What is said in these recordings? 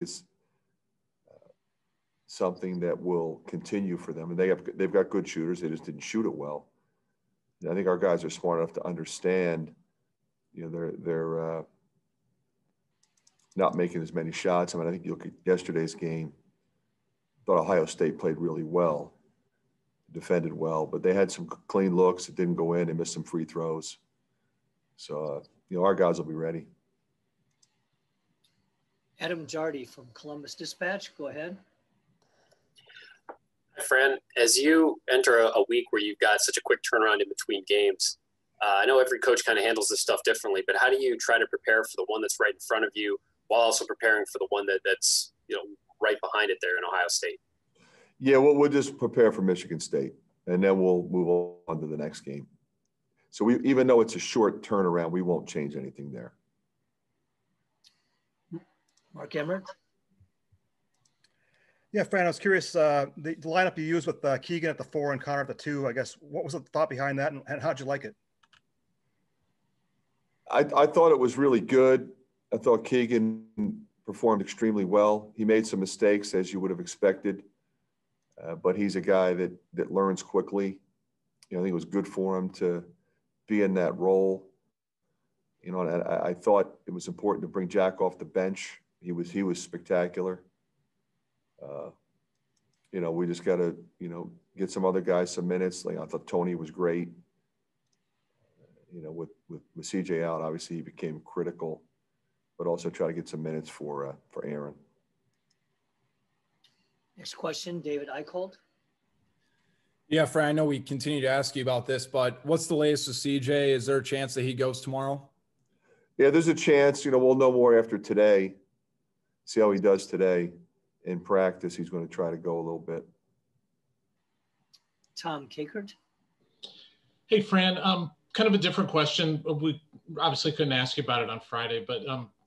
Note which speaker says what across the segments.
Speaker 1: is something that will continue for them. And they've got good shooters. They just didn't shoot it well. And I think our guys are smart enough to understand, they're not making as many shots. I mean, I think you look at yesterday's game, I thought Ohio State played really well, defended well, but they had some clean looks that didn't go in. They missed some free throws. So, our guys will be ready.
Speaker 2: Adam Jardy from Columbus Dispatch, go ahead.
Speaker 3: Fran, as you enter a week where you've got such a quick turnaround in between games, I know every coach kind of handles this stuff differently, but how do you try to prepare for the one that's right in front of you while also preparing for the one that's right behind it there in Ohio State?
Speaker 1: Yeah, well, we'll just prepare for Michigan State, and then we'll move on to the next game. So even though it's a short turnaround, we won't change anything there.
Speaker 2: Mark Emmert.
Speaker 4: Yeah, Fran, I was curious, the lineup you used with Keegan at the 4 and Connor at the 2, I guess, what was the thought behind that, and how'd you like it?
Speaker 1: I thought it was really good. I thought Keegan performed extremely well. He made some mistakes, as you would have expected, but he's a guy that learns quickly. I think it was good for him to be in that role. And I thought it was important to bring Jack off the bench. He was spectacular. We just got to, get some other guys some minutes. Like I thought Tony was great. With CJ out, obviously he became critical, but also try to get some minutes for Aaron.
Speaker 2: Next question, David Eicholt.
Speaker 5: Yeah, Fran, I know we continue to ask you about this, but what's the latest with CJ? Is there a chance that he goes tomorrow?
Speaker 1: Yeah, there's a chance. We'll know more after today. See how he does today. In practice, he's going to try to go a little bit.
Speaker 2: Tom Kakert.
Speaker 6: Hey, Fran, kind of a different question. We obviously couldn't ask you about it on Friday, but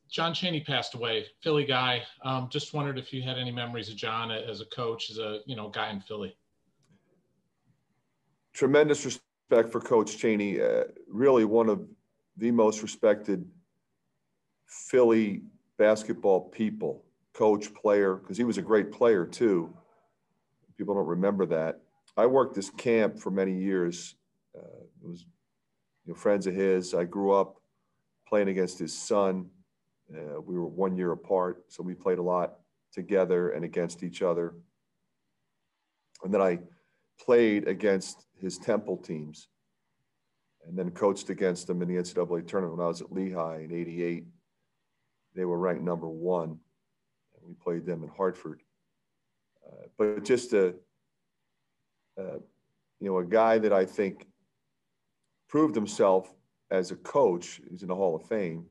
Speaker 6: John Chaney passed away, Philly guy. Just wondered if you had any memories of John as a coach, as a guy in Philly.
Speaker 1: Tremendous respect for Coach Chaney. Really one of the most respected Philly basketball people. Coach, player, because he was a great player too. People don't remember that. I worked this camp for many years. It was friends of his. I grew up playing against his son. We were 1 year apart, so we played a lot together and against each other. And then I played against his Temple teams and then coached against them in the NCAA tournament when I was at Lehigh in '88. They were ranked #1. We played them in Hartford, but just a guy that I think proved himself as a coach. He's in the Hall of Fame,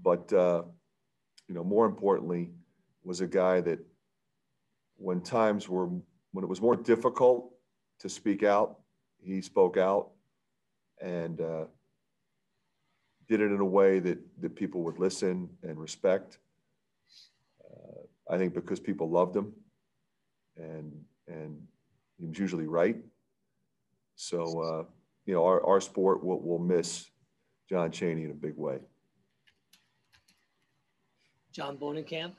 Speaker 1: but more importantly, was a guy that when it was more difficult to speak out, he spoke out and did it in a way that people would listen and respect. I think because people loved him and he was usually right. So, our sport will miss John Chaney in a big way.
Speaker 2: John Bonenkamp.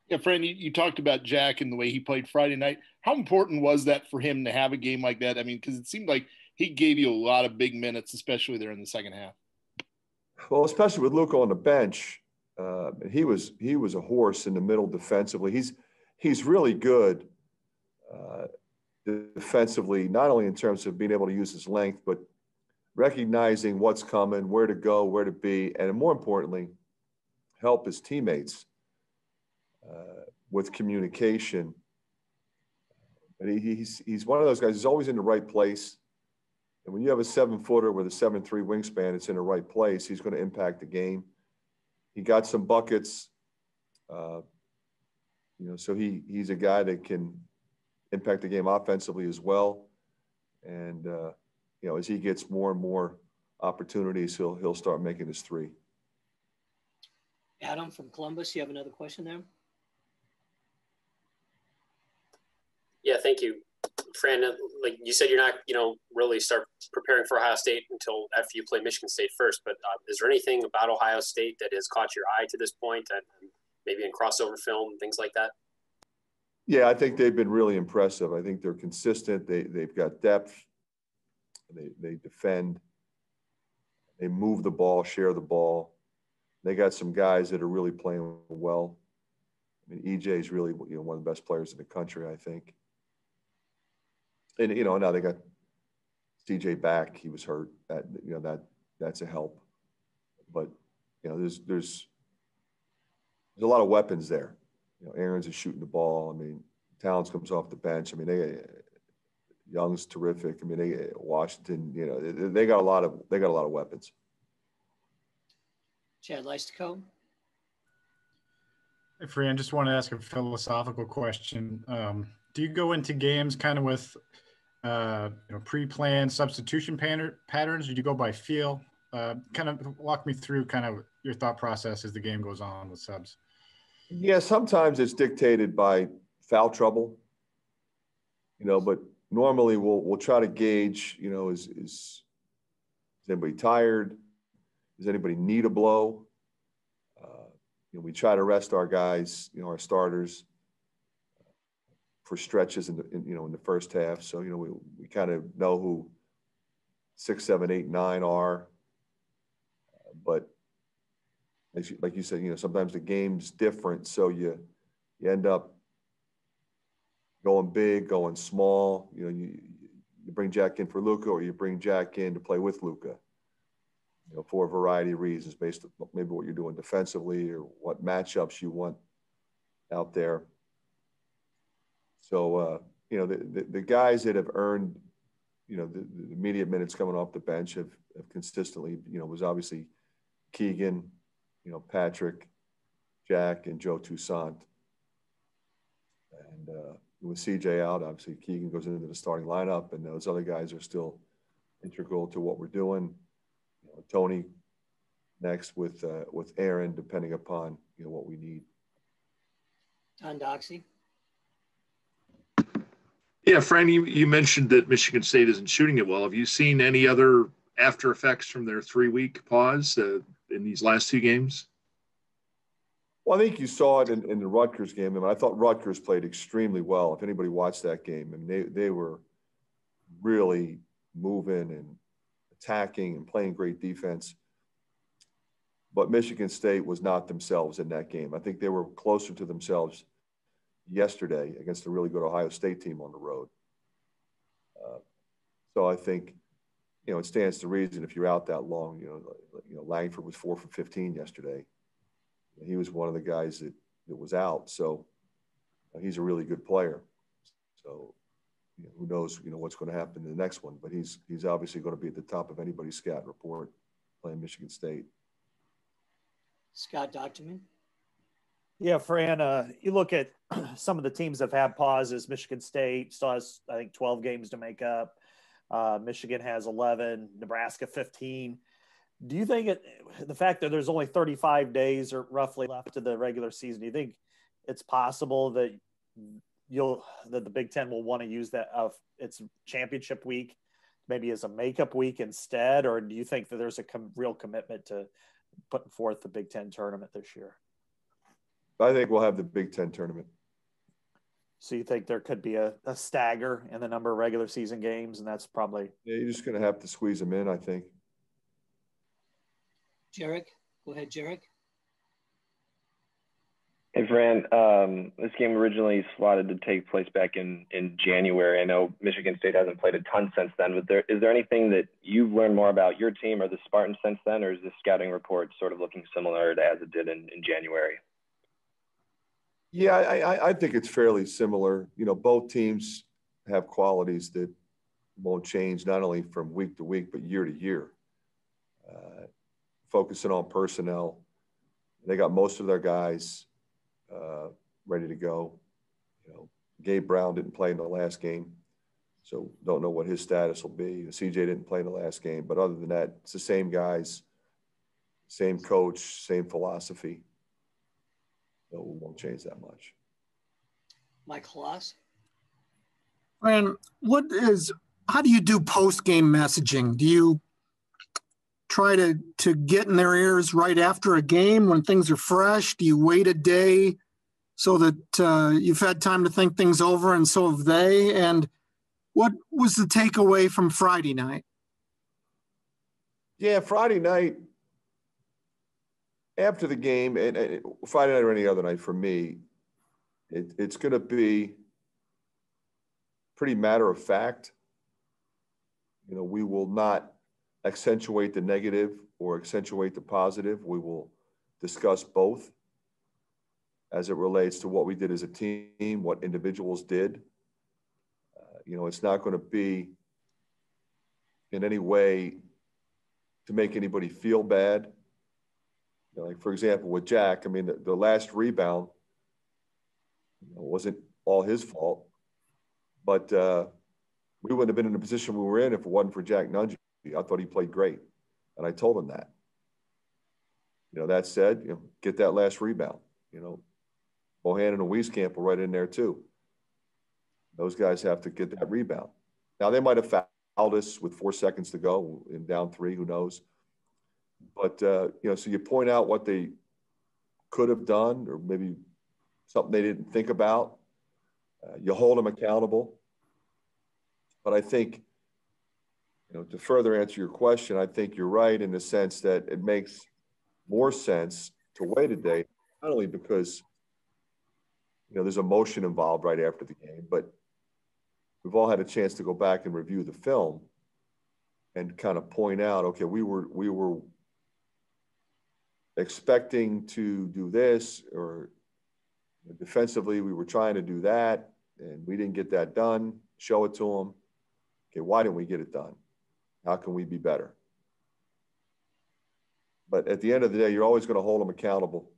Speaker 7: Yeah, Fran, you talked about Jack and the way he played Friday night. How important was that for him to have a game like that? I mean, because it seemed like he gave you a lot of big minutes, especially there in the second half.
Speaker 1: Well, especially with Luka on the bench. He was a horse in the middle defensively. He's really good defensively, not only in terms of being able to use his length, but recognizing what's coming, where to go, where to be, and more importantly, help his teammates with communication. And he's one of those guys. He's always in the right place. And when you have a 7-footer with a 7'3" wingspan, it's in the right place. He's going to impact the game. He got some buckets, so he's a guy that can impact the game offensively as well. And, as he gets more and more opportunities, he'll start making his three.
Speaker 2: Adam from Columbus, you have another question there?
Speaker 3: Yeah, thank you. Fran, like you said, you're not, really start preparing for Ohio State until after you play Michigan State first. But is there anything about Ohio State that has caught your eye to this point? And maybe in crossover film, things like that?
Speaker 1: Yeah, I think they've been really impressive. I think they're consistent. They've got depth. They defend. They move the ball, share the ball. They got some guys that are really playing well. I mean, EJ is really, one of the best players in the country, I think. And now they got CJ back. He was hurt. That's a help. But there's a lot of weapons there. Aaron's is shooting the ball. I mean, Towns comes off the bench. I mean, Young's terrific. I mean, Washington. They got a lot of weapons.
Speaker 2: Chad Leistico.
Speaker 8: Hey, Fran, just want to ask a philosophical question. Do you go into games kind of with pre-planned substitution patterns? Or do you go by feel? Kind of walk me through kind of your thought process as the game goes on with subs.
Speaker 1: Yeah, sometimes it's dictated by foul trouble, but normally we'll try to gauge, is anybody tired? Does anybody need a blow? We try to rest our guys, our starters for stretches in the first half. So, we kind of know who 6, 7, 8, 9 are. But like you said, sometimes the game's different. So you end up going big, going small. You bring Jack in for Luka, or you bring Jack in to play with Luka. For a variety of reasons, based on maybe what you're doing defensively or what matchups you want out there. So, the guys that have earned, the immediate minutes coming off the bench have consistently, was obviously Keegan, Patrick, Jack, and Joe Toussaint. And with CJ out, obviously Keegan goes into the starting lineup, and those other guys are still integral to what we're doing. Tony next with Aaron, depending upon what we need.
Speaker 2: Don Doxey.
Speaker 9: Yeah, Fran, you mentioned that Michigan State isn't shooting it well. Have you seen any other after effects from their 3-week pause in these last 2 games?
Speaker 1: Well, I think you saw it in the Rutgers game. I mean, I thought Rutgers played extremely well. If anybody watched that game, I mean, they were really moving and attacking and playing great defense. But Michigan State was not themselves in that game. I think they were closer to themselves yesterday against a really good Ohio State team on the road. So I think, it stands to reason if you're out that long. Langford was 4 for 15 yesterday. He was one of the guys that was out. So he's a really good player. So who knows, what's going to happen in the next one. But he's obviously going to be at the top of anybody's scout report playing Michigan State.
Speaker 2: Scott Docterman.
Speaker 10: Yeah, Fran, you look at some of the teams that have had pauses. Michigan State still has, I think, 12 games to make up. Michigan has 11, Nebraska 15. Do you think the fact that there's only 35 days or roughly left to the regular season, do you think it's possible that the Big Ten will want to use that its championship week maybe as a makeup week instead? Or do you think that there's a real commitment to putting forth the Big Ten tournament this year?
Speaker 1: I think we'll have the Big Ten tournament.
Speaker 10: So you think there could be a stagger in the number of regular season games, and that's probably –
Speaker 1: Yeah, you're just going to have to squeeze them in, I think.
Speaker 2: Jarek, go ahead, Jarek.
Speaker 11: Hey, Fran, this game originally slotted to take place back in January. I know Michigan State hasn't played a ton since then, but is there anything that you've learned more about your team or the Spartans since then, or is the scouting report sort of looking similar to as it did in January?
Speaker 1: Yeah, I think it's fairly similar. Both teams have qualities that won't change not only from week to week, but year to year. Focusing on personnel. They got most of their guys ready to go. Gabe Brown didn't play in the last game, so don't know what his status will be. CJ didn't play in the last game, but other than that, it's the same guys, same coach, same philosophy. So it won't change that much.
Speaker 2: Mike Hlas.
Speaker 12: Fran, how do you do post-game messaging? Do you try to get in their ears right after a game when things are fresh? Do you wait a day so that you've had time to think things over, and so have they? And what was the takeaway from Friday night?
Speaker 1: Yeah, Friday night, after the game, and Friday night or any other night for me, it's going to be pretty matter of fact. You know, we will not accentuate the negative or accentuate the positive. We will discuss both as it relates to what we did as a team, what individuals did. You know, it's not going to be in any way to make anybody feel bad. You know, like, for example, with Jack, I mean, the last rebound, you know, wasn't all his fault, but we wouldn't have been in the position we were in if it wasn't for Jack Nungy. I thought he played great, and I told him that. You know, that said, you know, get that last rebound. You know, Bohannon and Wieskamp were right in there too. Those guys have to get that rebound. Now, they might have fouled us with 4 seconds to go and down 3, who knows. But, you know, so you point out what they could have done, or maybe something they didn't think about. You hold them accountable. But I think, you know, to further answer your question, I think you're right in the sense that it makes more sense to wait a day, not only because, you know, there's emotion involved right after the game, but we've all had a chance to go back and review the film and kind of point out, okay, we were expecting to do this, or defensively we were trying to do that, and we didn't get that done. Show it to them. Okay, why didn't we get it done? How can we be better? But at the end of the day, you're always going to hold them accountable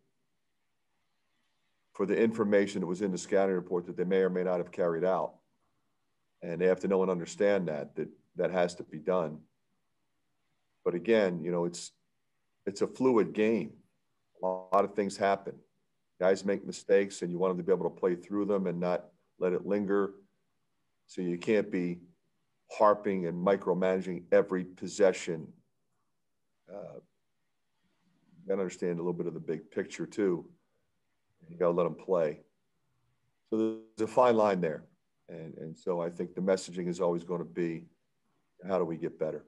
Speaker 1: for the information that was in the scouting report that they may or may not have carried out. And they have to know and understand that has to be done. But again, you know, it's a fluid game. A lot of things happen. Guys make mistakes, and you want them to be able to play through them and not let it linger. So you can't be harping and micromanaging every possession. You got to understand a little bit of the big picture too. You got to let them play. So there's a fine line there. And so I think the messaging is always going to be, how do we get better?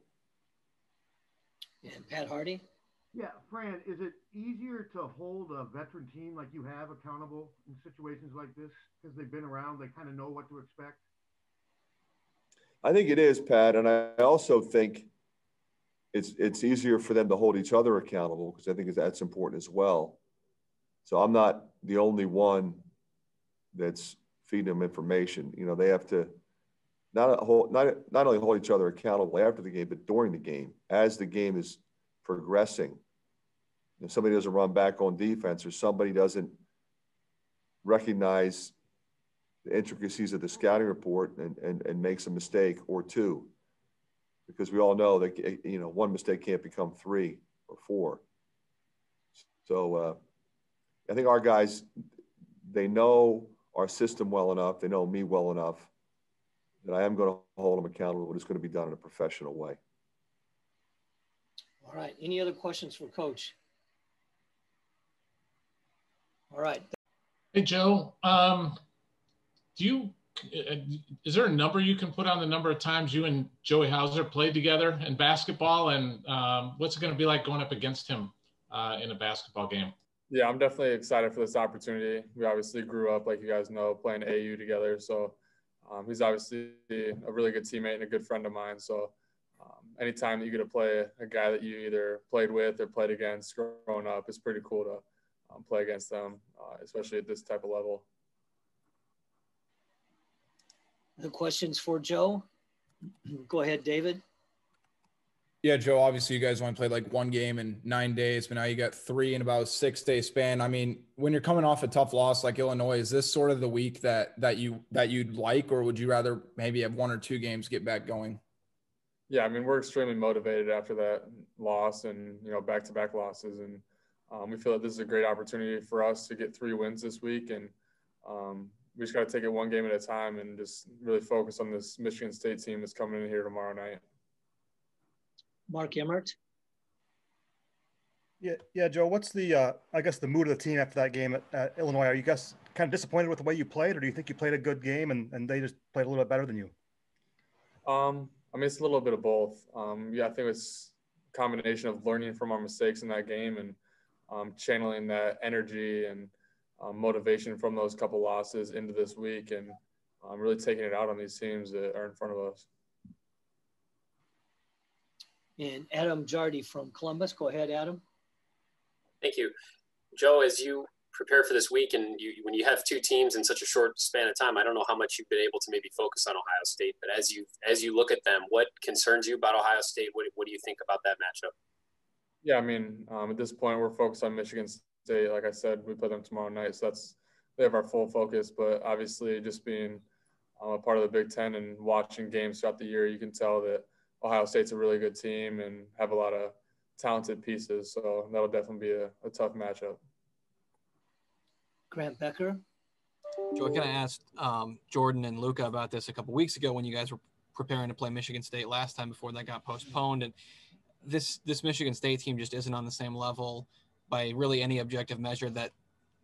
Speaker 2: And Pat Hardy?
Speaker 13: Yeah, Fran, is it easier to hold a veteran team like you have accountable in situations like this because they've been around, they kind of know what to expect?
Speaker 1: I think it is, Pat. And I also think it's easier for them to hold each other accountable, because I think that's important as well. So I'm not the only one that's feeding them information. You know, they have to not only hold each other accountable after the game, but during the game, as the game is progressing. If somebody doesn't run back on defense, or somebody doesn't recognize the intricacies of the scouting report and makes a mistake or two, because we all know that, you know, one mistake can't become 3 or 4. So I think our guys, they know our system well enough, they know me well enough, that I am going to hold them accountable, but it's going to be done in a professional way.
Speaker 2: All right. Any other questions for Coach? All right.
Speaker 6: Hey, Joe, is there a number you can put on the number of times you and Joey Hauser played together in basketball? And what's it going to be like going up against him in a basketball game?
Speaker 14: Yeah, I'm definitely excited for this opportunity. We obviously grew up, like you guys know, playing AU together. So he's obviously a really good teammate and a good friend of mine. So anytime that you get to play a guy that you either played with or played against growing up, it's pretty cool to play against them, especially at this type of level.
Speaker 2: Other questions for Joe? Go ahead, David.
Speaker 5: Yeah, Joe, obviously you guys only played like 1 game in 9 days, but now you got 3 in about a 6-day span. I mean, when you're coming off a tough loss like Illinois, is this sort of the week that you'd like, or would you rather maybe have 1 or 2 games get back going?
Speaker 14: Yeah, I mean, we're extremely motivated after that loss and, you know, back-to-back losses. And we feel that this is a great opportunity for us to get 3 wins this week. And we just got to take it 1 game at a time and just really focus on this Michigan State team that's coming in here tomorrow night.
Speaker 2: Mark Emmert.
Speaker 4: Yeah, Joe. What's the I guess the mood of the team after that game at Illinois? Are you guys kind of disappointed with the way you played, or do you think you played a good game and they just played a little bit better than you?
Speaker 14: I mean, it's a little bit of both. Yeah, I think it's a combination of learning from our mistakes in that game and channeling that energy and motivation from those couple losses into this week and really taking it out on these teams that are in front of us.
Speaker 2: And Adam Jardy from Columbus. Go ahead, Adam.
Speaker 3: Thank you. Joe, as you prepare for this week and when you have two teams in such a short span of time, I don't know how much you've been able to maybe focus on Ohio State, but as you look at them, what concerns you about Ohio State? What do you think about that matchup?
Speaker 14: Yeah, I mean, at this point, we're focused on Michigan State. Like I said, we play them tomorrow night, so they have our full focus. But obviously, just being a part of the Big Ten and watching games throughout the year, you can tell that Ohio State's a really good team and have a lot of talented pieces. So that'll definitely be a tough matchup.
Speaker 2: Grant Becker.
Speaker 15: Joe, I kind of asked Jordan and Luka about this a couple weeks ago when you guys were preparing to play Michigan State last time before that got postponed. And this Michigan State team just isn't on the same level by really any objective measure that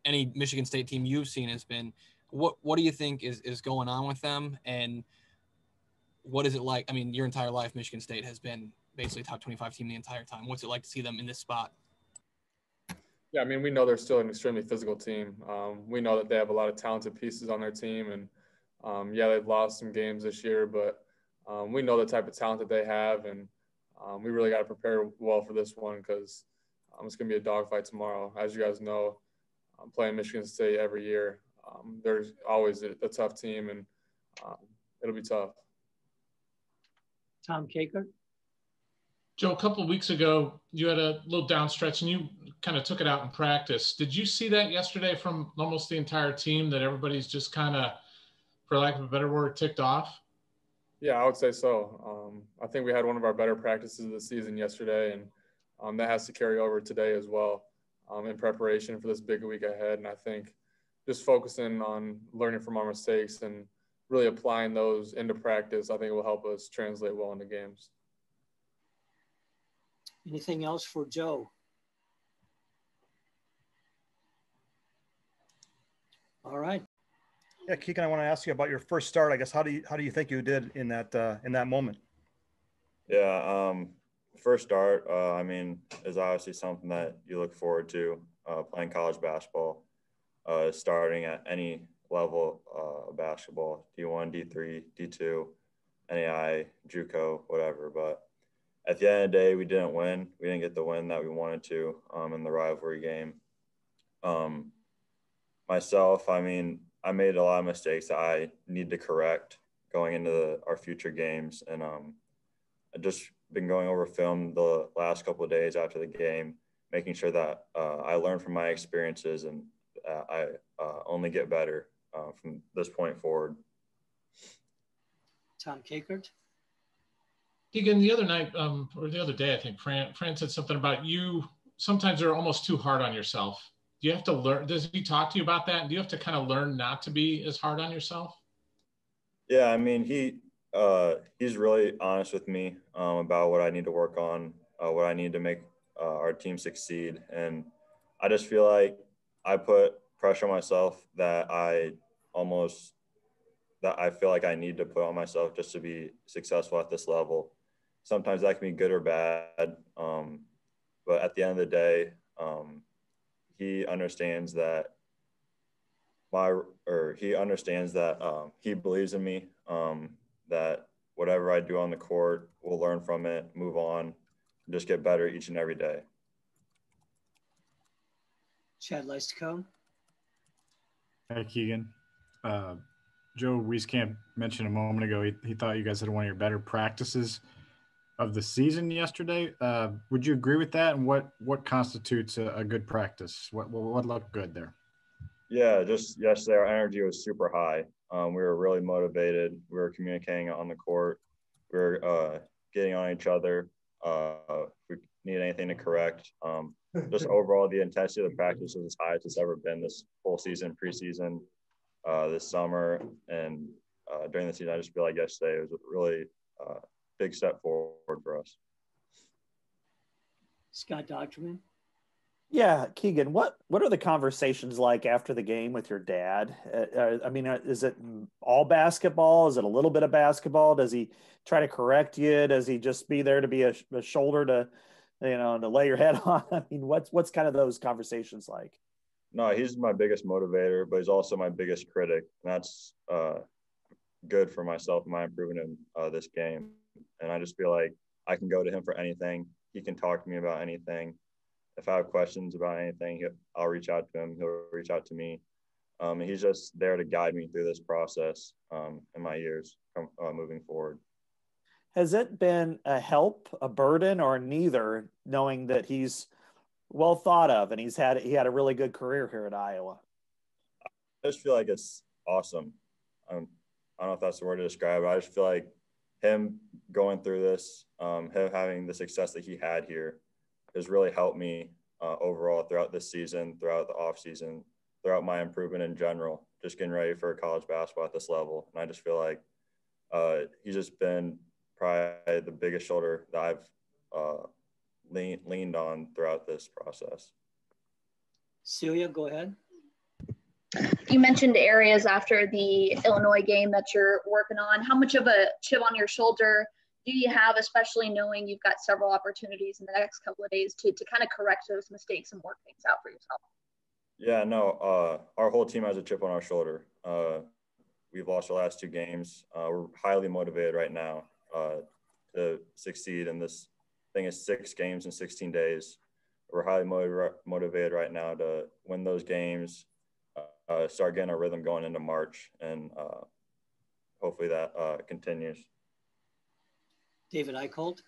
Speaker 15: any Michigan State team you've seen has been. What do you think is going on with them? And what is it like? I mean, your entire life, Michigan State has been basically top 25 team the entire time. What's it like to see them in this spot?
Speaker 14: Yeah, I mean, we know they're still an extremely physical team. We know that they have a lot of talented pieces on their team. And, yeah, they've lost some games this year, but we know the type of talent that they have. And we really got to prepare well for this one because it's going to be a dogfight tomorrow. As you guys know, I'm playing Michigan State every year. There's always a tough team, and it'll be tough.
Speaker 2: Tom Kakert.
Speaker 6: Joe, a couple of weeks ago, you had a little down stretch and you kind of took it out in practice. Did you see that yesterday from almost the entire team, that everybody's just kind of, for lack of a better word, ticked off?
Speaker 14: Yeah, I would say so. I think we had one of our better practices of the season yesterday, and that has to carry over today as well in preparation for this big week ahead. And I think just focusing on learning from our mistakes and really applying those into practice, I think it will help us translate well into games.
Speaker 2: Anything else for Joe? All right.
Speaker 4: Yeah, Keegan, I want to ask you about your first start. I guess how do you think you did in that moment?
Speaker 16: Yeah, first start. I mean, is obviously something that you look forward to. Playing college basketball, starting at any level of basketball, D1, D3, D2, NAI, JUCO, whatever. But at the end of the day, we didn't win. We didn't get the win that we wanted to in the rivalry game. Myself, I mean, I made a lot of mistakes that I need to correct going into our future games. And I've just been going over film the last couple of days after the game, making sure that I learn from my experiences and I only get better from this point forward.
Speaker 2: Tom Kakert.
Speaker 6: Keegan, the other night, or the other day, I think Fran said something about you. Sometimes you're almost too hard on yourself. Do you have to learn? Does he talk to you about that? And do you have to kind of learn not to be as hard on yourself?
Speaker 16: Yeah, I mean, he's really honest with me about what I need to work on, what I need to make our team succeed. And I just feel like I put pressure on myself that I feel like I need to put on myself just to be successful at this level. Sometimes that can be good or bad. But at the end of the day, he understands that he believes in me, that whatever I do on the court, we'll learn from it, move on, and just get better each and every day.
Speaker 2: Chad Leistikow.
Speaker 8: Hey, Keegan. Joe Wieskamp mentioned a moment ago he thought you guys had one of your better practices of the season yesterday. Would you agree with that? And what constitutes a good practice? What looked good there?
Speaker 16: Yeah, just yesterday our energy was super high. We were really motivated. We were communicating on the court. We were getting on each other. If we need anything to correct. Just overall, the intensity of the practice was as high as it's ever been this whole season, preseason, this summer, and during the season. I just feel like yesterday was a really big step forward for us.
Speaker 2: Scott Docterman.
Speaker 10: Yeah, Keegan, what are the conversations like after the game with your dad? I mean, is it all basketball? Is it a little bit of basketball? Does he try to correct you? Does he just be there to be a shoulder to, to lay your head on? I mean, what's kind of those conversations like?
Speaker 16: No, he's my biggest motivator, but he's also my biggest critic. And that's good for myself and my improvement in this game. And I just feel like I can go to him for anything. He can talk to me about anything. If I have questions about anything, I'll reach out to him. He'll reach out to me. He's just there to guide me through this process in my years moving forward.
Speaker 10: Has it been a help, a burden, or neither, knowing that he's well thought of and he had a really good career here at Iowa?
Speaker 16: I just feel like it's awesome. I don't know if that's the word to describe it. I just feel like him going through this, him having the success that he had here, has really helped me overall throughout this season, throughout the off season, throughout my improvement in general, just getting ready for college basketball at this level. And I just feel like he's just been probably the biggest shoulder that I've leaned on throughout this process.
Speaker 2: Celia, go ahead.
Speaker 17: You mentioned areas after the Illinois game that you're working on. How much of a chip on your shoulder do you have, especially knowing you've got several opportunities in the next couple of days to kind of correct those mistakes and work things out for yourself?
Speaker 16: Yeah, no, our whole team has a chip on our shoulder. We've lost our last two games. We're highly motivated right now to succeed in this thing is 6 games in 16 days. We're highly motivated right now to win those games, start getting our rhythm going into March, and hopefully that continues.
Speaker 2: David Eicholt.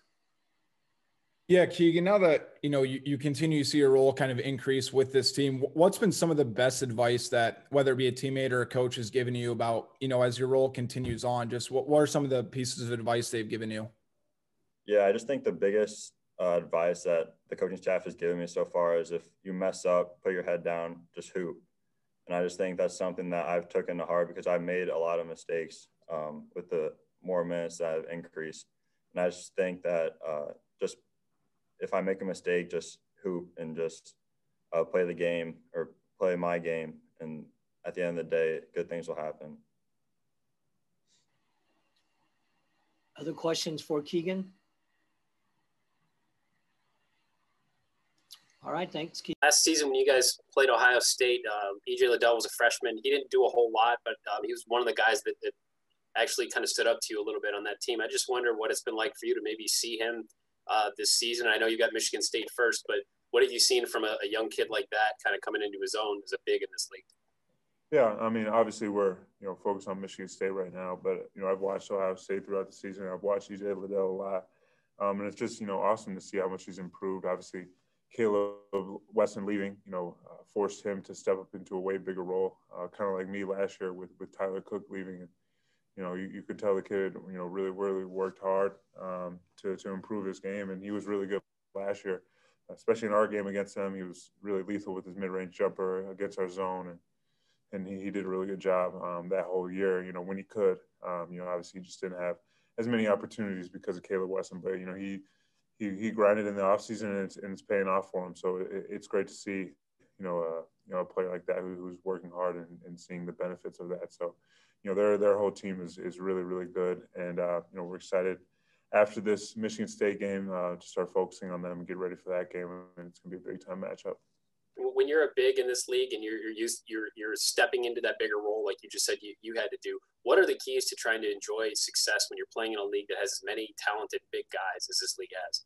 Speaker 5: Yeah, Keegan, now that, you continue to see your role kind of increase with this team, what's been some of the best advice that, whether it be a teammate or a coach, has given you about, as your role continues on, just what are some of the pieces of advice they've given you?
Speaker 16: Yeah, I just think the biggest advice that the coaching staff has given me so far is if you mess up, put your head down, just hoop. And I just think that's something that I've taken to heart because I've made a lot of mistakes with the more minutes that have increased. And I just think that just if I make a mistake, just hoop and just play the game or play my game. And at the end of the day, good things will happen.
Speaker 2: Other questions for Keegan? All right, thanks, Keegan.
Speaker 3: Last season when you guys played Ohio State, E.J. Liddell was a freshman. He didn't do a whole lot, but he was one of the guys that actually kind of stood up to you a little bit on that team. I just wonder what it's been like for you to maybe see him this season. I know you got Michigan State first, but what have you seen from a young kid like that kind of coming into his own as a big in this league?
Speaker 14: Yeah, I mean, obviously we're, focused on Michigan State right now, but, I've watched Ohio State throughout the season. I've watched E.J. Liddell a lot. And it's just, awesome to see how much he's improved. Obviously, Caleb Wesson leaving, forced him to step up into a way bigger role, kind of like me last year with Tyler Cook leaving. And, you could tell the kid, really worked hard to improve his game. And he was really good last year, especially in our game against them. He was really lethal with his mid-range jumper against our zone. And he did a really good job that whole year, when he could. Obviously he just didn't have as many opportunities because of Caleb Wesson. But, he grinded in the offseason and it's paying off for him. So it's great to see, a player like that who's working hard and seeing the benefits of that. So, their whole team is really, really good. And, we're excited after this Michigan State game to start focusing on them and get ready for that game. And it's going to be a big-time matchup.
Speaker 3: When you're a big in this league and you're stepping into that bigger role, like you just said you had to do, what are the keys to trying to enjoy success when you're playing in a league that has as many talented big guys as this league has?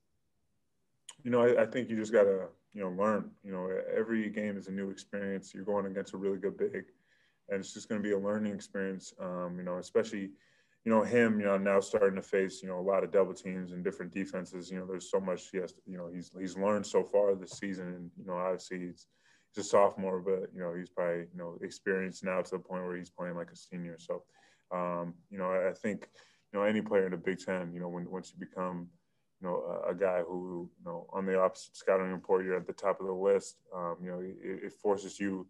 Speaker 14: I think you just got to, learn. Every game is a new experience. You're going against a really good big, and it's just going to be a learning experience, especially, him, now starting to face, a lot of double teams and different defenses. There's so much he has to, he's learned so far this season. And, obviously he's a sophomore, but, he's probably, experienced now to the point where he's playing like a senior. So, I think, any player in the Big Ten, once you become, a guy who, on the opposite scouting report, you're at the top of the list, it forces you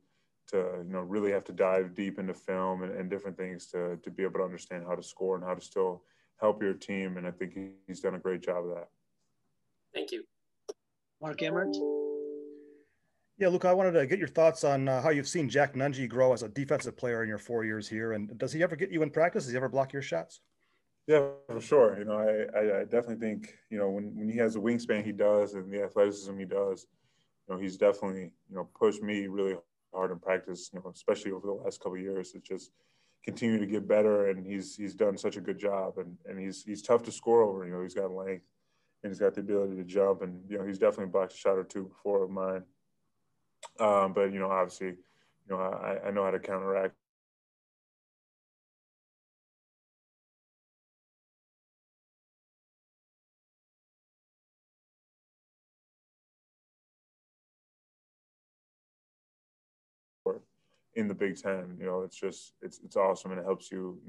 Speaker 14: to, really have to dive deep into film and different things to be able to understand how to score and how to still help your team. And I think he's done a great job of that.
Speaker 3: Thank you.
Speaker 2: Mark Emmert.
Speaker 4: Yeah, Luka, I wanted to get your thoughts on how you've seen Jack Nunge grow as a defensive player in your 4 years here. And does he ever get you in practice? Does he ever block your shots?
Speaker 18: Yeah, for sure. I definitely think, when he has the wingspan he does and the athleticism he does, he's definitely, pushed me really hard in practice, especially over the last couple of years. It's just continue to get better, and he's done such a good job, and he's tough to score over. He's got length and he's got the ability to jump, and he's definitely blocked a shot or two before of mine. But obviously, I know how to counteract. In the Big Ten, it's just it's awesome, and it helps you,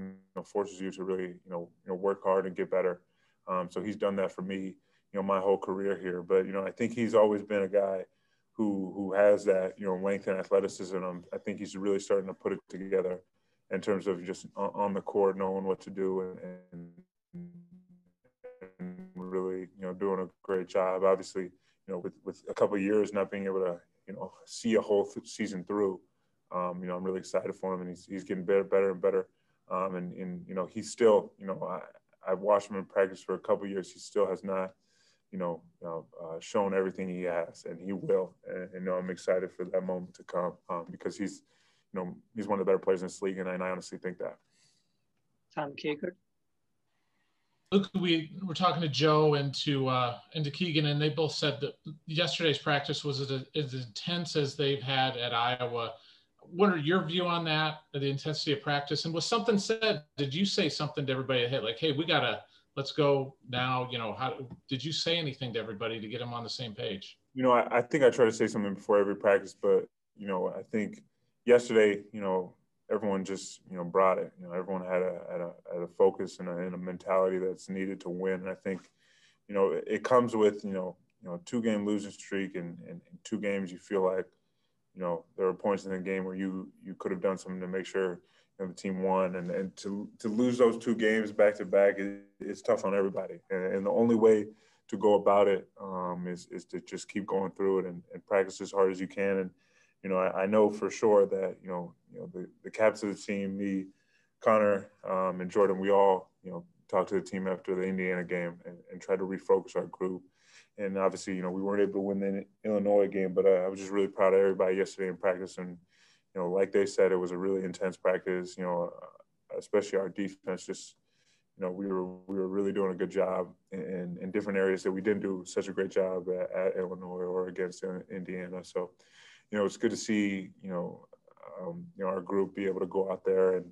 Speaker 18: forces you to really, work hard and get better. So he's done that for me, my whole career here. But I think he's always been a guy who has that, length and athleticism. I think he's really starting to put it together in terms of just on the court, knowing what to do and really, doing a great job. Obviously, with a couple of years not being able to, see a whole season through. I'm really excited for him, and he's getting better and better. And he's still, I've watched him in practice for a couple of years. He still has not, shown everything he has, and he will. And I'm excited for that moment to come because he's one of the better players in this league, and I honestly think that.
Speaker 2: Tom Kakert.
Speaker 6: Luke, we were talking to Joe and to Keegan, and they both said that yesterday's practice was as intense as they've had at Iowa. What are your view on that, the intensity of practice? And was something said? Did you say something to everybody ahead, like, "Hey, let's go now"? How did you say anything to everybody to get them on the same page?
Speaker 18: I think I try to say something before every practice, but I think yesterday, everyone just brought it. Everyone had a focus and a mentality that's needed to win. And I think it comes with 2-game losing streak and 2 games you feel like there were points in the game where you could have done something to make sure the team won, and to lose those 2 games back to back is tough on everybody. And the only way to go about it is to just keep going through it and practice as hard as you can. And I know for sure that the captains of the team, me, Connor, and Jordan, we all talked to the team after the Indiana game and tried to refocus our group. And obviously, we weren't able to win the Illinois game, but I was just really proud of everybody yesterday in practice. And, like they said, it was a really intense practice, especially our defense. Just, we were really doing a good job in different areas that we didn't do such a great job at Illinois or against Indiana. So, it's good to see, our group be able to go out there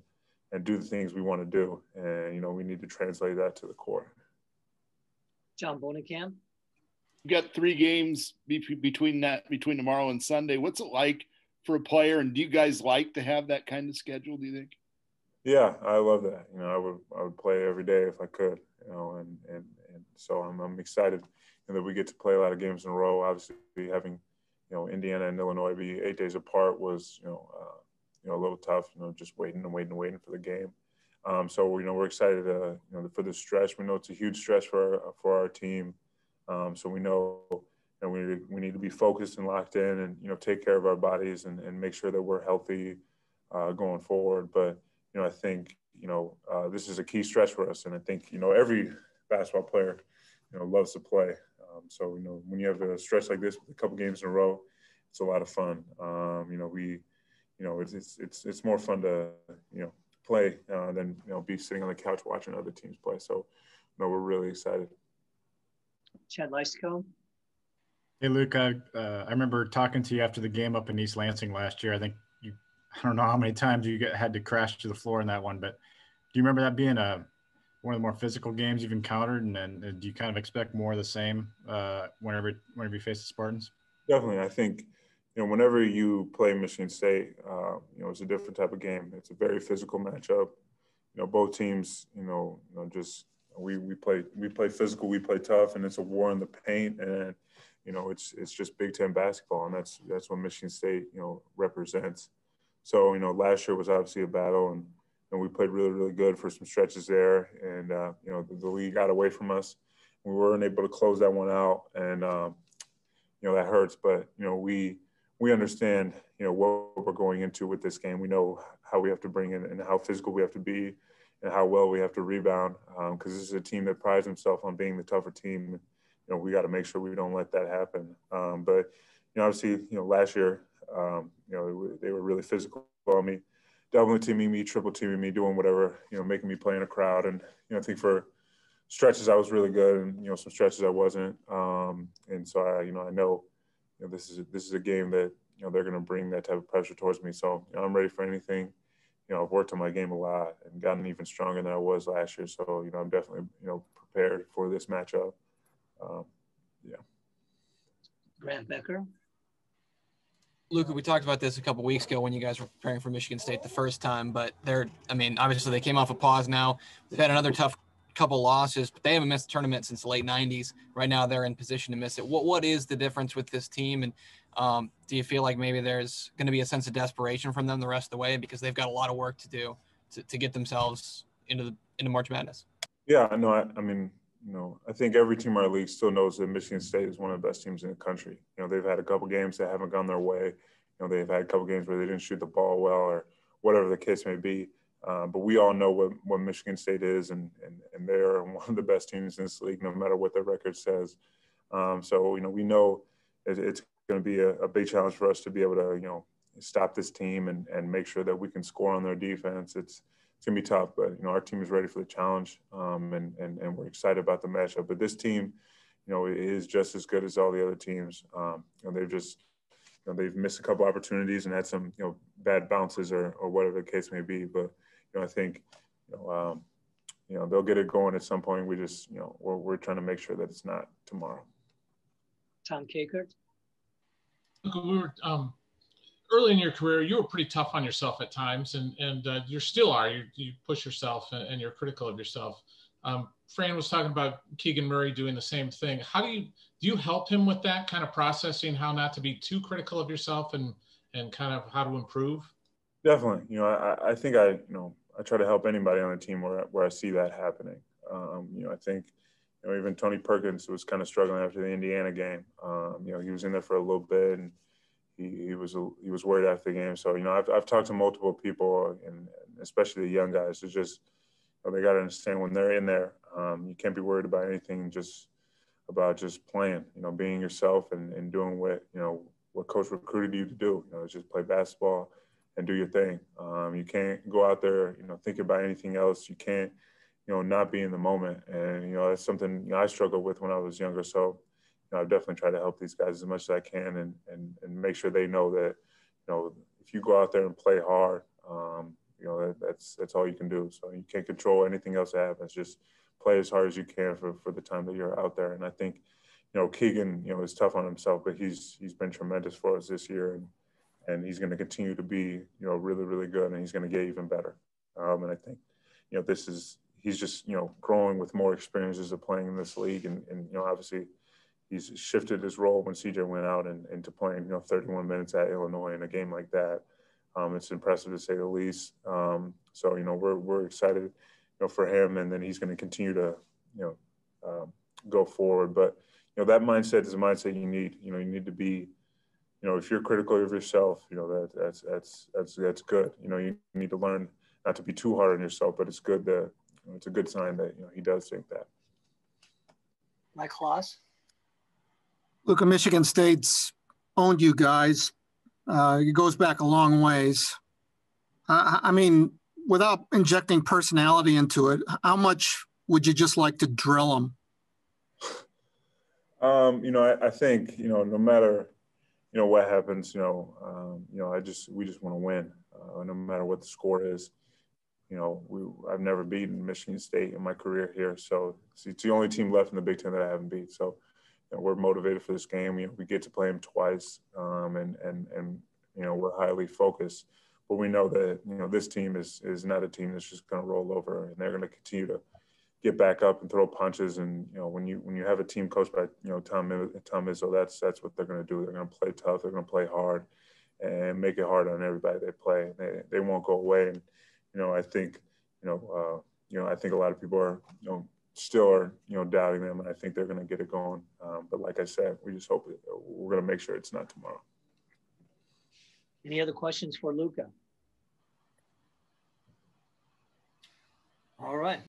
Speaker 18: and do the things we want to do. And, we need to translate that to the court.
Speaker 2: John Bonenkamp.
Speaker 7: You got 3 games between tomorrow and Sunday. What's it like for a player, and do you guys like to have that kind of schedule, do you think?
Speaker 18: Yeah, I love that. I would play every day if I could, and so I'm excited that we get to play a lot of games in a row. Obviously, having Indiana and Illinois be 8 days apart was a little tough. Just waiting for the game. So we're excited for this stretch. We know it's a huge stretch for our team. So we know we need to be focused and locked in and, take care of our bodies and make sure that we're healthy going forward. But, I think, this is a key stretch for us. And I think, every basketball player, loves to play. So, when you have a stretch like this with a couple games in a row, it's a lot of fun. It's more fun to, play than, be sitting on the couch watching other teams play. So, we're really excited.
Speaker 2: Chad Leistko.
Speaker 8: Hey, Luke, I remember talking to you after the game up in East Lansing last year. I think I don't know how many times you had to crash to the floor in that one, but do you remember that being one of the more physical games you've encountered? And do you kind of expect more of the same whenever you face the Spartans?
Speaker 18: Definitely. I think, whenever you play Michigan State, it's a different type of game. It's a very physical matchup. Both teams, just we play physical, we play tough, and it's a war in the paint. And it's just Big Ten basketball, and that's what Michigan State represents. So last year was obviously a battle, and we played really, really good for some stretches there. And the league got away from us. We weren't able to close that one out, and that hurts. But we we understand, what we're going into with this game. We know how we have to bring in and how physical we have to be and how well we have to rebound, because this is a team that prides himself on being the tougher team. We got to make sure we don't let that happen. But obviously, last year, they were really physical on me, double teaming me, triple teaming me, doing whatever, making me play in a crowd. And, I think for stretches I was really good, and, some stretches I wasn't. And so I know, this is a game that, they're going to bring that type of pressure towards me. So I'm ready for anything. I've worked on my game a lot and gotten even stronger than I was last year. So, I'm definitely, prepared for this matchup. Yeah.
Speaker 2: Grant Becker.
Speaker 15: Luka, we talked about this a couple weeks ago when you guys were preparing for Michigan State the first time, but obviously they came off a pause now. They've had another tough couple losses, but they haven't missed a tournament since the late 90s. Right now they're in position to miss it. What is the difference with this team? And do you feel like maybe there's going to be a sense of desperation from them the rest of the way because they've got a lot of work to do to get themselves into March Madness? Yeah,
Speaker 18: no, I think every team in our league still knows that Michigan State is one of the best teams in the country. They've had a couple games that haven't gone their way. They've had a couple games where they didn't shoot the ball well or whatever the case may be. But we all know what Michigan State is, and they are one of the best teams in this league, no matter what their record says. So, we know it's going to be a big challenge for us to be able to, stop this team and make sure that we can score on their defense. It's going to be tough, but, our team is ready for the challenge, and we're excited about the matchup. But this team, is just as good as all the other teams. They've missed a couple opportunities and had some, bad bounces or whatever the case may be. But, I think, they'll get it going at some point. We just, we're trying to make sure that it's not tomorrow.
Speaker 2: Tom Kakert.
Speaker 6: We were early in your career, you were pretty tough on yourself at times, and you still are. You push yourself and you're critical of yourself. Fran was talking about Keegan Murray doing the same thing. How do you help him with that kind of processing, how not to be too critical of yourself and kind of how to improve? Definitely. I think I try to help anybody on the team where I see that happening. I think, even Tony Perkins was kind of struggling after the Indiana game. He was in there for a little bit and he was worried after the game. So, I've talked to multiple people and especially the young guys. It's just, they got to understand when they're in there, you can't be worried about anything, just about just playing, being yourself and doing what coach recruited you to do. Just play basketball and do your thing. You can't go out there, thinking about anything else. You can't, not be in the moment. And, that's something I struggled with when I was younger. So, I've definitely tried to help these guys as much as I can and make sure they know that, if you go out there and play hard, that's all you can do. So you can't control anything else that happens. Just play as hard as you can for the time that you're out there. And I think, Keegan, is tough on himself, but he's been tremendous for us this year. And he's going to continue to be, really, really good, and he's going to get even better. And I think, he's just, growing with more experiences of playing in this league. And obviously he's shifted his role when CJ went out and into playing, 31 minutes at Illinois in a game like that. It's impressive to say the least. So, we're excited, for him, and then he's going to continue to, go forward. But, that mindset is a mindset you need. You need to be, if you're critical of yourself, that's good. You need to learn not to be too hard on yourself, but it's good that it's a good sign that he does think that.
Speaker 2: Mike Kloss.
Speaker 12: Look, Michigan State's owned you guys. It goes back a long ways. I mean, without injecting personality into it, how much would you just like to drill them?
Speaker 18: I think, no matter, what happens, we just want to win, no matter what the score is. I've never beaten Michigan State in my career here. So it's the only team left in the Big Ten that I haven't beat. So, we're motivated for this game. We get to play them twice, and we're highly focused. But we know that, this team is not a team that's just going to roll over, and they're going to continue to get back up and throw punches. And, when you have a team coached by, Tom Izzo, that's what they're going to do. They're going to play tough. They're going to play hard and make it hard on everybody they play. They won't go away. And, I think, I think a lot of people are, still are, doubting them, and I think they're going to get it going. But like I said, we just hope we're going to make sure it's not tomorrow.
Speaker 2: Any other questions for Luka? All right.